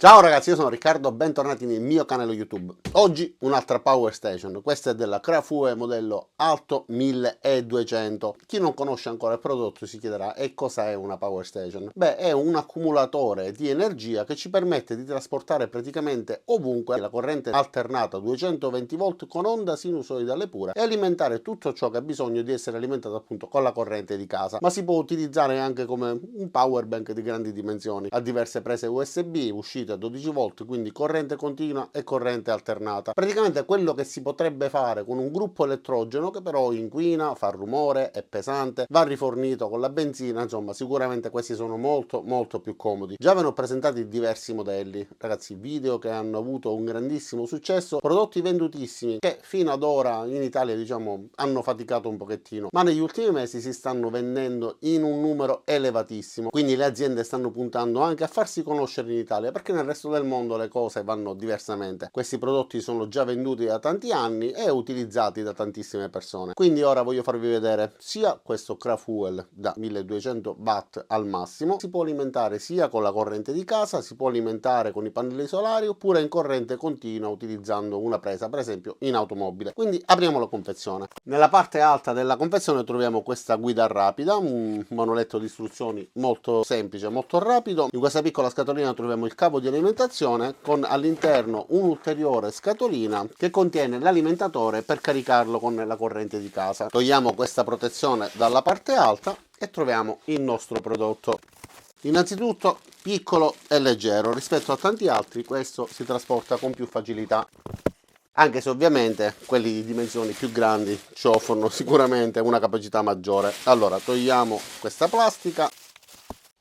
Ciao ragazzi, io sono Riccardo, bentornati nel mio canale YouTube. Oggi un'altra Power Station, questa è della Crafue modello Alto 1200. Chi non conosce ancora il prodotto si chiederà: e cosa è una Power Station? Beh, è un accumulatore di energia che ci permette di trasportare praticamente ovunque la corrente alternata 220 volt con onda sinusoidale pura e alimentare tutto ciò che ha bisogno di essere alimentato appunto con la corrente di casa. Ma si può utilizzare anche come un power bank di grandi dimensioni, ha diverse prese USB, uscite a 12 volt, quindi corrente continua e corrente alternata. Praticamente quello che si potrebbe fare con un gruppo elettrogeno che però inquina, fa rumore, è pesante, va rifornito con la benzina, insomma sicuramente questi sono molto più comodi. Già ve ne ho presentati diversi modelli, ragazzi, video che hanno avuto un grandissimo successo, prodotti vendutissimi che fino ad ora in Italia diciamo hanno faticato un pochettino, ma negli ultimi mesi si stanno vendendo in un numero elevatissimo, quindi le aziende stanno puntando anche a farsi conoscere in Italia, perché nel resto del mondo le cose vanno diversamente. Questi prodotti sono già venduti da tanti anni e utilizzati da tantissime persone. Quindi ora voglio farvi vedere sia questo Crafuel da 1200 watt al massimo, si può alimentare sia con la corrente di casa, si può alimentare con i pannelli solari oppure in corrente continua utilizzando una presa, per esempio in automobile. Quindi apriamo la confezione. Nella parte alta della confezione troviamo questa guida rapida, un manualetto di istruzioni molto semplice, molto rapido. In questa piccola scatolina troviamo il cavo di alimentazione con all'interno un'ulteriore scatolina che contiene l'alimentatore per caricarlo con la corrente di casa. Togliamo questa protezione dalla parte alta e troviamo il nostro prodotto. Innanzitutto piccolo e leggero, rispetto a tanti altri questo si trasporta con più facilità, anche se ovviamente quelli di dimensioni più grandi ci offrono sicuramente una capacità maggiore. Allora togliamo questa plastica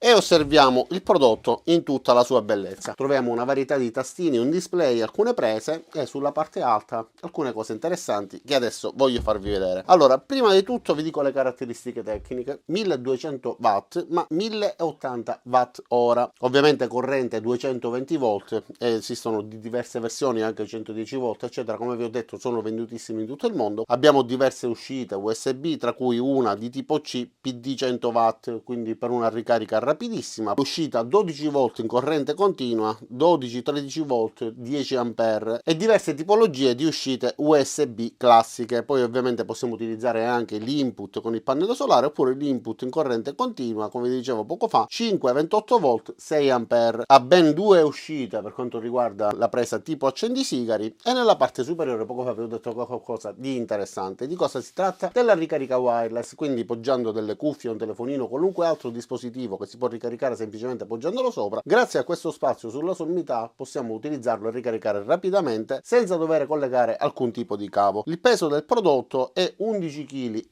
e osserviamo il prodotto in tutta la sua bellezza. Troviamo una varietà di tastini, un display, alcune prese e sulla parte alta alcune cose interessanti che adesso voglio farvi vedere. Allora, prima di tutto vi dico le caratteristiche tecniche. 1200 watt ma 1080 watt ora. Ovviamente corrente 220 volt, esistono di diverse versioni anche 110 volt eccetera, come vi ho detto sono vendutissimi in tutto il mondo. Abbiamo diverse uscite USB, tra cui una di tipo C PD 100 watt, quindi per una ricarica rapidissima, uscita 12 volt in corrente continua, 12-13 volt 10 ampere e diverse tipologie di uscite USB classiche. Poi ovviamente possiamo utilizzare anche l'input con il pannello solare oppure l'input in corrente continua, come vi dicevo poco fa, 5-28 volt 6 ampere. Ha ben due uscite per quanto riguarda la presa tipo accendisigari e nella parte superiore poco fa vi ho detto qualcosa di interessante. Di cosa si tratta? Della ricarica wireless, quindi poggiando delle cuffie, un telefonino, qualunque altro dispositivo che si può ricaricare semplicemente appoggiandolo sopra, grazie a questo spazio sulla sommità possiamo utilizzarlo e ricaricare rapidamente senza dover collegare alcun tipo di cavo. Il peso del prodotto è 11,7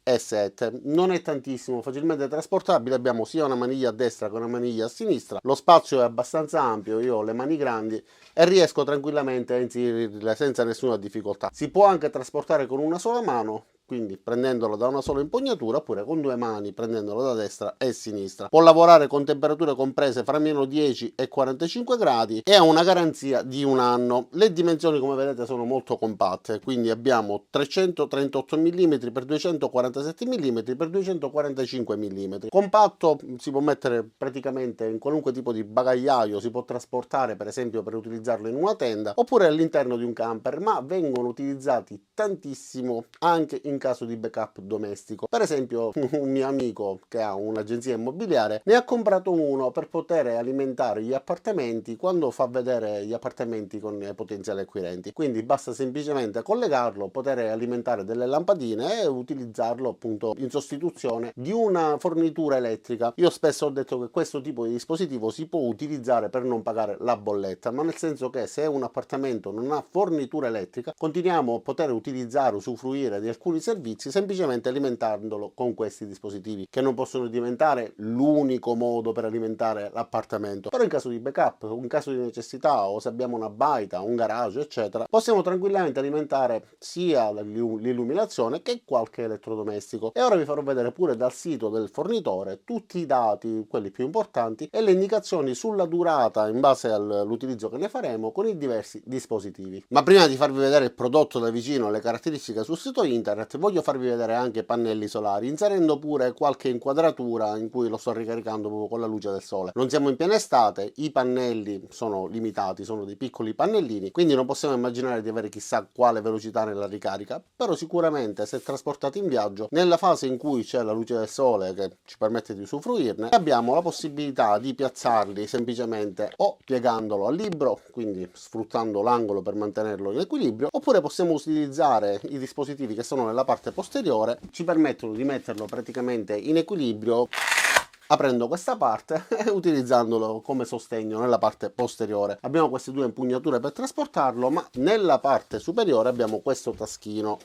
kg, non è tantissimo, facilmente trasportabile. Abbiamo sia una maniglia a destra che una maniglia a sinistra, lo spazio è abbastanza ampio, io ho le mani grandi e riesco tranquillamente a inserirle senza nessuna difficoltà. Si può anche trasportare con una sola mano, quindi prendendolo da una sola impugnatura oppure con due mani prendendolo da destra e sinistra. Può lavorare con temperature comprese fra meno 10 e 45 gradi e ha una garanzia di un anno. Le dimensioni come vedete sono molto compatte, quindi abbiamo 338 mm x 247 mm x 245 mm. Compatto, si può mettere praticamente in qualunque tipo di bagagliaio, si può trasportare per esempio per utilizzarlo in una tenda oppure all'interno di un camper, ma vengono utilizzati tantissimo anche in caso di backup domestico. Per esempio un mio amico che ha un'agenzia immobiliare ne ha comprato uno per poter alimentare gli appartamenti quando fa vedere gli appartamenti con i potenziali acquirenti, quindi basta semplicemente collegarlo, poter alimentare delle lampadine e utilizzarlo appunto in sostituzione di una fornitura elettrica. Io spesso ho detto che questo tipo di dispositivo si può utilizzare per non pagare la bolletta, ma nel senso che se un appartamento non ha fornitura elettrica continuiamo a poter utilizzare, usufruire di alcuni servizi semplicemente alimentandolo con questi dispositivi, che non possono diventare l'unico modo per alimentare l'appartamento, però in caso di backup, in caso di necessità o se abbiamo una baita, un garage eccetera, possiamo tranquillamente alimentare sia l'illuminazione che qualche elettrodomestico. E ora vi farò vedere pure dal sito del fornitore tutti i dati, quelli più importanti, e le indicazioni sulla durata in base all'utilizzo che ne faremo con i diversi dispositivi. Ma prima di farvi vedere il prodotto da vicino e le caratteristiche sul sito internet watt. Voglio farvi vedere anche i pannelli solari, inserendo pure qualche inquadratura in cui lo sto ricaricando proprio con la luce del sole. Non siamo in piena estate, i pannelli sono limitati, sono dei piccoli pannellini, quindi non possiamo immaginare di avere chissà quale velocità nella ricarica, però sicuramente se trasportati in viaggio, nella fase in cui c'è la luce del sole che ci permette di usufruirne, abbiamo la possibilità di piazzarli semplicemente o piegandolo al libro, quindi sfruttando l'angolo per mantenerlo in equilibrio, oppure possiamo utilizzare i dispositivi che sono nella parte posteriore, ci permettono di metterlo praticamente in equilibrio aprendo questa parte e utilizzandolo come sostegno nella parte posteriore. Abbiamo queste due impugnature per trasportarlo, ma nella parte superiore abbiamo questo taschino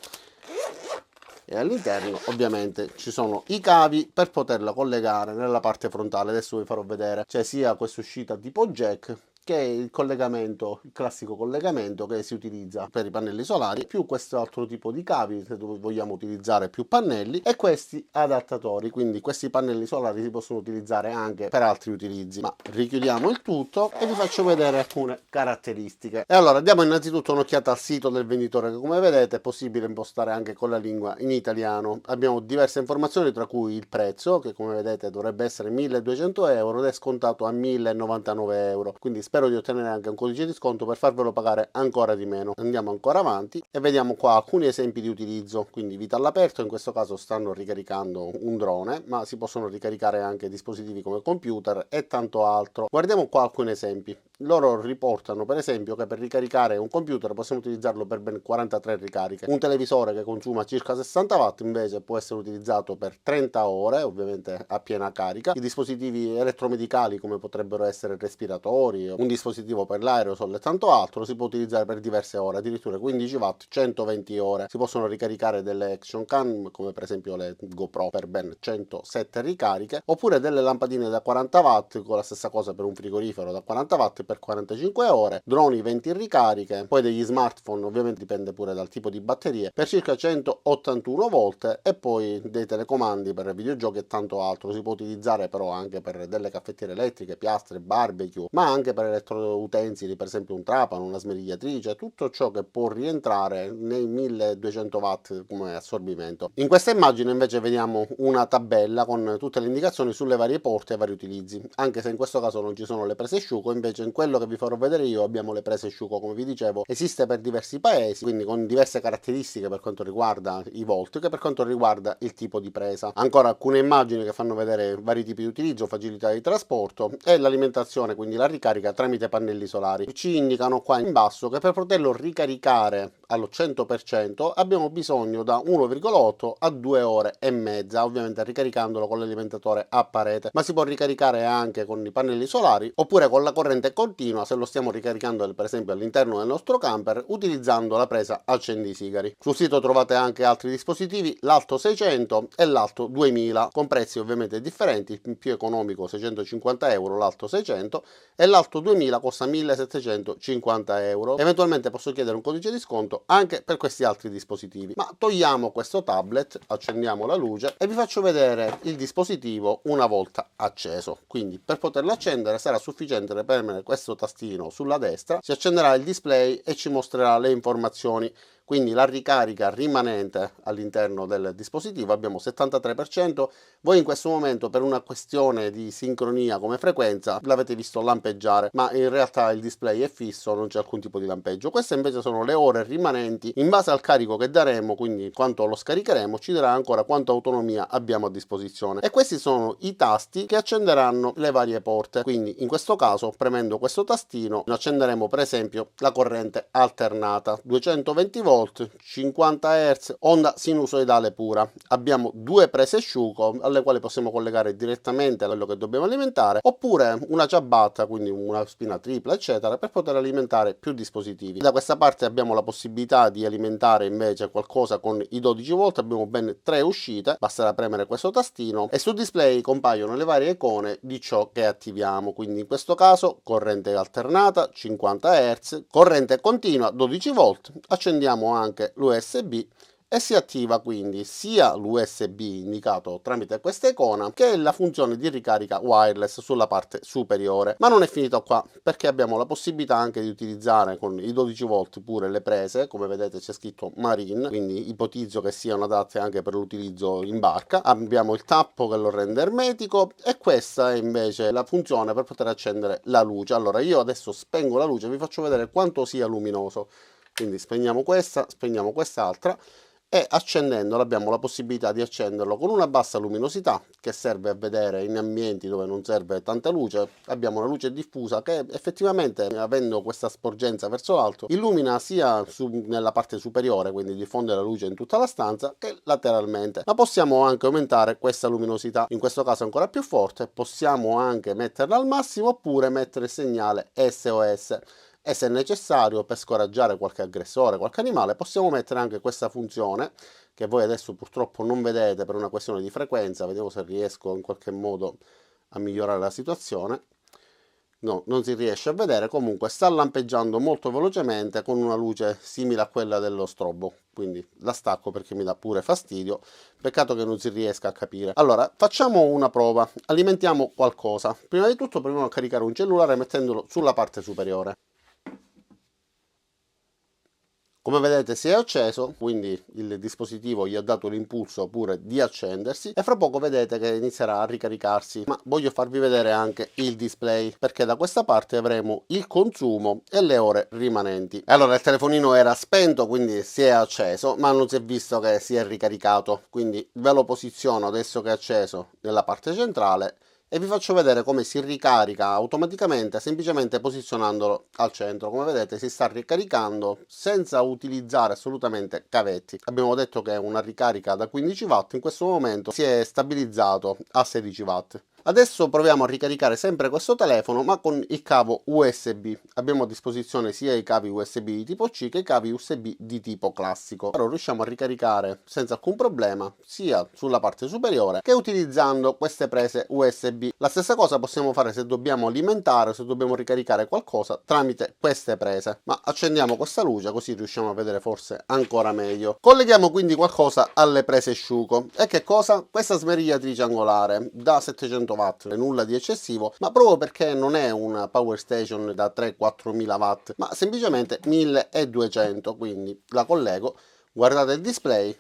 e all'interno ovviamente ci sono i cavi per poterla collegare nella parte frontale. Adesso vi farò vedere, c'è sia questa uscita tipo jack che è il collegamento, il classico collegamento che si utilizza per i pannelli solari, più questo altro tipo di cavi se vogliamo utilizzare più pannelli, e questi adattatori, quindi questi pannelli solari si possono utilizzare anche per altri utilizzi. Ma richiudiamo il tutto e vi faccio vedere alcune caratteristiche. E allora diamo innanzitutto un'occhiata al sito del venditore, che come vedete è possibile impostare anche con la lingua in italiano. Abbiamo diverse informazioni, tra cui il prezzo, che come vedete dovrebbe essere 1200 euro ed è scontato a 1099 euro, quindi spero di ottenere anche un codice di sconto per farvelo pagare ancora di meno. Andiamo ancora avanti e vediamo qua alcuni esempi di utilizzo. Quindi vita all'aperto, in questo caso stanno ricaricando un drone, ma si possono ricaricare anche dispositivi come computer e tanto altro. Guardiamo qua alcuni esempi. Loro riportano per esempio che per ricaricare un computer possiamo utilizzarlo per ben 43 ricariche. Un televisore che consuma circa 60 watt invece può essere utilizzato per 30 ore, ovviamente a piena carica. I dispositivi elettromedicali, come potrebbero essere respiratori, un dispositivo per l'aerosol e tanto altro, si può utilizzare per diverse ore, addirittura 15 watt, 120 ore. Si possono ricaricare delle action cam, come per esempio le GoPro, per ben 107 ricariche, oppure delle lampadine da 40 watt, con la stessa cosa per un frigorifero da 40 watt per 45 ore, droni 20 ricariche, poi degli smartphone, ovviamente dipende pure dal tipo di batterie, per circa 181 volt, e poi dei telecomandi per videogiochi e tanto altro. Si può utilizzare però anche per delle caffettiere elettriche, piastre, barbecue, ma anche per elettroutensili, per esempio un trapano, una smerigliatrice, tutto ciò che può rientrare nei 1200 watt come assorbimento. In questa immagine invece vediamo una tabella con tutte le indicazioni sulle varie porte e vari utilizzi, anche se in questo caso non ci sono le prese asciugo. Invece in quello che vi farò vedere io abbiamo le prese asciugo, come vi dicevo, esiste per diversi paesi, quindi con diverse caratteristiche per quanto riguarda i volt che per quanto riguarda il tipo di presa. Ancora alcune immagini che fanno vedere vari tipi di utilizzo, facilità di trasporto e l'alimentazione, quindi la ricarica tramite pannelli solari. Ci indicano qua in basso che per poterlo ricaricare allo 100% abbiamo bisogno da 1,8 a 2 ore e mezza, ovviamente ricaricandolo con l'alimentatore a parete, ma si può ricaricare anche con i pannelli solari oppure con la corrente continua se lo stiamo ricaricando per esempio all'interno del nostro camper utilizzando la presa accendisigari. Sul sito trovate anche altri dispositivi, l'Alto 600 e l'Alto 2000, con prezzi ovviamente differenti. Il più economico 650 euro l'Alto 600 e l'Alto 2000 costa 1750 euro. Eventualmente posso chiedere un codice di sconto anche per questi altri dispositivi. Ma togliamo questo tablet, accendiamo la luce e vi faccio vedere il dispositivo una volta acceso. Quindi per poterlo accendere sarà sufficiente premere questo tastino sulla destra, si accenderà il display e ci mostrerà le informazioni. Quindi la ricarica rimanente all'interno del dispositivo abbiamo 73%. Voi in questo momento, per una questione di sincronia come frequenza, l'avete visto lampeggiare, ma in realtà il display è fisso, non c'è alcun tipo di lampeggio. Queste invece sono le ore rimanenti in base al carico che daremo, quindi quanto lo scaricheremo ci dirà ancora quanta autonomia abbiamo a disposizione. E questi sono i tasti che accenderanno le varie porte. Quindi in questo caso, premendo questo tastino, accenderemo per esempio la corrente alternata 220 volt, 50 Hz, onda sinusoidale pura. Abbiamo due prese asciugo alle quali possiamo collegare direttamente quello che dobbiamo alimentare, oppure una ciabatta, quindi una spina tripla eccetera, per poter alimentare più dispositivi. Da questa parte abbiamo la possibilità di alimentare invece qualcosa con i 12 volt, abbiamo ben 3 uscite, basterà premere questo tastino e sul display compaiono le varie icone di ciò che attiviamo. Quindi in questo caso corrente alternata 50 Hz, corrente continua 12 volt, accendiamo anche l'USB e si attiva quindi sia l'USB indicato tramite questa icona che la funzione di ricarica wireless sulla parte superiore. Ma non è finito qua, perché abbiamo la possibilità anche di utilizzare con i 12 volt pure le prese, come vedete c'è scritto Marine, quindi ipotizzo che siano adatte anche per l'utilizzo in barca. Abbiamo il tappo che lo rende ermetico e questa è invece la funzione per poter accendere la luce. Allora io adesso spengo la luce e vi faccio vedere quanto sia luminoso. Quindi spegniamo questa, spegniamo quest'altra e accendendola abbiamo la possibilità di accenderlo con una bassa luminosità che serve a vedere in ambienti dove non serve tanta luce. Abbiamo una luce diffusa che effettivamente, avendo questa sporgenza verso l'alto, illumina sia nella parte superiore, quindi diffonde la luce in tutta la stanza, che lateralmente. Ma possiamo anche aumentare questa luminosità, in questo caso ancora più forte. Possiamo anche metterla al massimo oppure mettere il segnale SOS. E se necessario, per scoraggiare qualche aggressore, qualche animale, possiamo mettere anche questa funzione che voi adesso purtroppo non vedete per una questione di frequenza. Vediamo se riesco in qualche modo a migliorare la situazione. No, non si riesce a vedere. Comunque sta lampeggiando molto velocemente con una luce simile a quella dello strobo, quindi la stacco perché mi dà pure fastidio. Peccato che non si riesca a capire. Allora facciamo una prova, alimentiamo qualcosa. Prima di tutto proviamo a caricare un cellulare mettendolo sulla parte superiore. Come vedete si è acceso, quindi il dispositivo gli ha dato l'impulso pure di accendersi e fra poco vedete che inizierà a ricaricarsi. Ma voglio farvi vedere anche il display, perché da questa parte avremo il consumo e le ore rimanenti. Allora il telefonino era spento, quindi si è acceso, ma non si è visto che si è ricaricato, quindi ve lo posiziono adesso che è acceso nella parte centrale e vi faccio vedere come si ricarica automaticamente semplicemente posizionandolo al centro. Come vedete si sta ricaricando senza utilizzare assolutamente cavetti. Abbiamo detto che è una ricarica da 15 watt, in questo momento si è stabilizzato a 16 watt. Adesso proviamo a ricaricare sempre questo telefono ma con il cavo USB. Abbiamo a disposizione sia i cavi USB di tipo C che i cavi USB di tipo classico. Però riusciamo a ricaricare senza alcun problema sia sulla parte superiore che utilizzando queste prese USB. La stessa cosa possiamo fare se dobbiamo alimentare, se dobbiamo ricaricare qualcosa tramite queste prese. Ma accendiamo questa luce così riusciamo a vedere forse ancora meglio. Colleghiamo quindi qualcosa alle prese Sciuco. E che cosa? Questa smerigliatrice angolare da 700 watt, nulla di eccessivo, ma proprio perché non è una power station da 3-4 mila watt, ma semplicemente 1200, quindi la collego, guardate il display.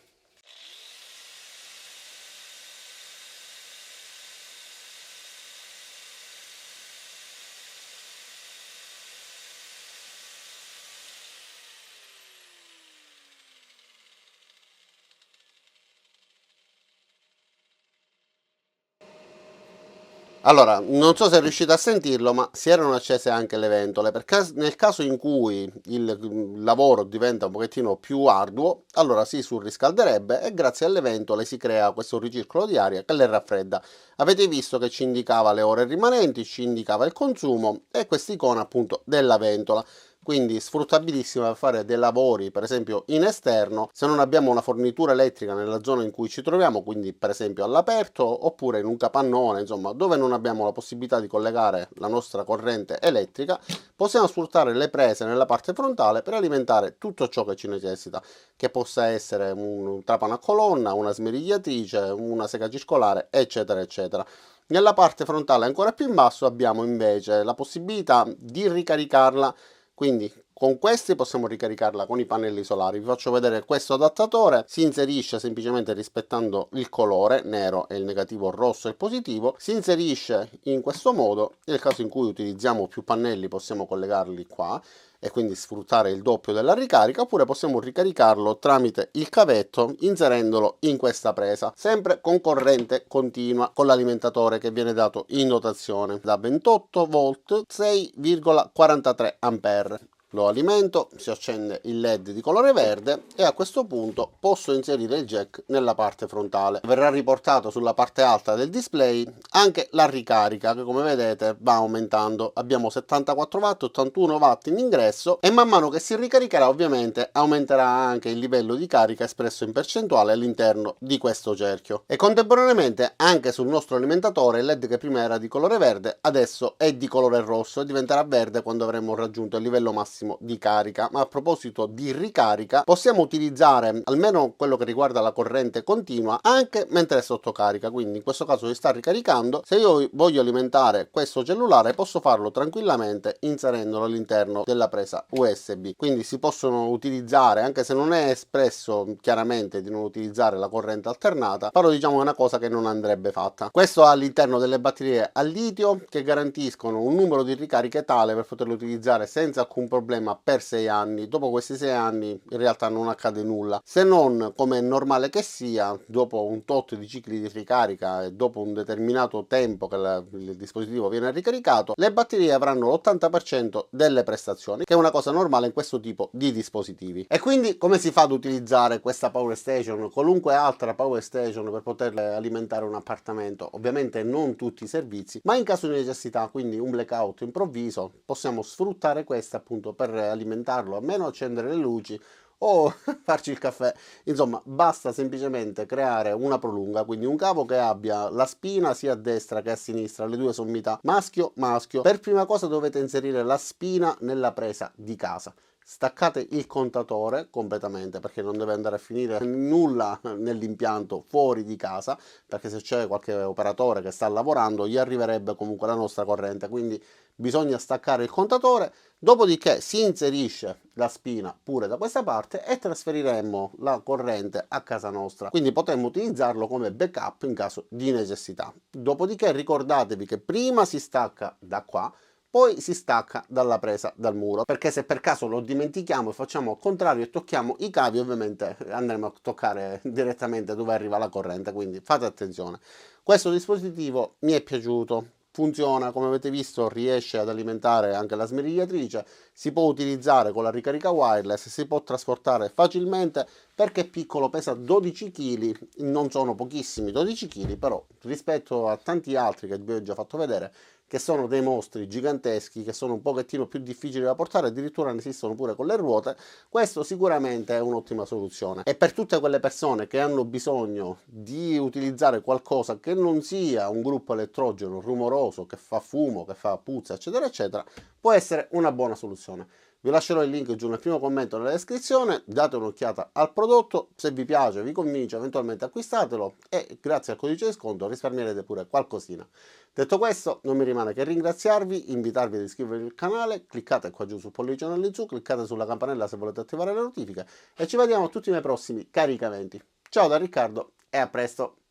Allora, non so se riuscite a sentirlo, ma si erano accese anche le ventole, perché nel caso in cui il lavoro diventa un pochettino più arduo, allora si surriscalderebbe e grazie alle ventole si crea questo ricircolo di aria che le raffredda. Avete visto che ci indicava le ore rimanenti, ci indicava il consumo e quest'icona appunto della ventola. Quindi sfruttabilissima per fare dei lavori, per esempio in esterno, se non abbiamo una fornitura elettrica nella zona in cui ci troviamo, quindi per esempio all'aperto oppure in un capannone, insomma, dove non abbiamo la possibilità di collegare la nostra corrente elettrica, possiamo sfruttare le prese nella parte frontale per alimentare tutto ciò che ci necessita, che possa essere un trapano a colonna, una smerigliatrice, una sega circolare, eccetera, eccetera. Nella parte frontale ancora più in basso abbiamo invece la possibilità di ricaricarla. Quindi con questi possiamo ricaricarla con i pannelli solari. Vi faccio vedere questo adattatore, si inserisce semplicemente rispettando il colore, nero è il negativo, rosso è il positivo, si inserisce in questo modo. Nel caso in cui utilizziamo più pannelli possiamo collegarli qua e quindi sfruttare il doppio della ricarica, oppure possiamo ricaricarlo tramite il cavetto inserendolo in questa presa, sempre con corrente continua, con l'alimentatore che viene dato in dotazione da 28 volt 6,43 ampere. Lo alimento, si accende il LED di colore verde e a questo punto posso inserire il jack nella parte frontale. Verrà riportato sulla parte alta del display anche la ricarica che come vedete va aumentando. Abbiamo 74 watt, 81 watt in ingresso e man mano che si ricaricherà ovviamente aumenterà anche il livello di carica espresso in percentuale all'interno di questo cerchio. E contemporaneamente anche sul nostro alimentatore il LED che prima era di colore verde adesso è di colore rosso e diventerà verde quando avremo raggiunto il livello massimo massimo di carica. Ma a proposito di ricarica, possiamo utilizzare almeno quello che riguarda la corrente continua anche mentre è sotto carica, quindi in questo caso si sta ricaricando. Se io voglio alimentare questo cellulare posso farlo tranquillamente inserendolo all'interno della presa USB, quindi si possono utilizzare, anche se non è espresso chiaramente di non utilizzare la corrente alternata, però diciamo è una cosa che non andrebbe fatta. Questo ha all'interno delle batterie a litio che garantiscono un numero di ricariche tale per poterlo utilizzare senza alcun problema per 6 anni. Dopo questi 6 anni in realtà non accade nulla, se non, come è normale che sia, dopo un tot di cicli di ricarica e dopo un determinato tempo che il dispositivo viene ricaricato, le batterie avranno l'80% delle prestazioni, che è una cosa normale in questo tipo di dispositivi. E quindi come si fa ad utilizzare questa Power Station, qualunque altra Power Station, per poter alimentare un appartamento? Ovviamente non tutti i servizi, ma in caso di necessità, quindi un blackout improvviso, possiamo sfruttare questa appunto per alimentarlo, almeno accendere le luci o farci il caffè. Insomma, basta semplicemente creare una prolunga, quindi un cavo che abbia la spina sia a destra che a sinistra, le due sommità maschio maschio. Per prima cosa dovete inserire la spina nella presa di casa. Staccate il contatore completamente, perché non deve andare a finire nulla nell'impianto fuori di casa, perché se c'è qualche operatore che sta lavorando gli arriverebbe comunque la nostra corrente, quindi bisogna staccare il contatore. Dopodiché si inserisce la spina pure da questa parte e trasferiremo la corrente a casa nostra, quindi potremmo utilizzarlo come backup in caso di necessità. Dopodiché ricordatevi che prima si stacca da qua, poi si stacca dalla presa dal muro, perché se per caso lo dimentichiamo e facciamo al contrario e tocchiamo i cavi, ovviamente andremo a toccare direttamente dove arriva la corrente, quindi fate attenzione. Questo dispositivo mi è piaciuto, funziona, come avete visto, riesce ad alimentare anche la smerigliatrice, si può utilizzare con la ricarica wireless, si può trasportare facilmente perché è piccolo, pesa 12 kg, non sono pochissimi 12 kg, però rispetto a tanti altri che vi ho già fatto vedere, che sono dei mostri giganteschi, che sono un pochettino più difficili da portare, addirittura ne esistono pure con le ruote, questo sicuramente è un'ottima soluzione. E per tutte quelle persone che hanno bisogno di utilizzare qualcosa che non sia un gruppo elettrogeno rumoroso, che fa fumo, che fa puzza, eccetera, eccetera, può essere una buona soluzione. Vi lascerò il link giù nel primo commento nella descrizione, date un'occhiata al prodotto, se vi piace, vi convince, eventualmente acquistatelo e grazie al codice di sconto risparmierete pure qualcosina. Detto questo, non mi rimane che ringraziarvi, invitarvi ad iscrivervi al canale, cliccate qua giù sul pollicione all'insù, cliccate sulla campanella se volete attivare le notifiche e ci vediamo a tutti i miei prossimi caricamenti. Ciao da Riccardo e a presto!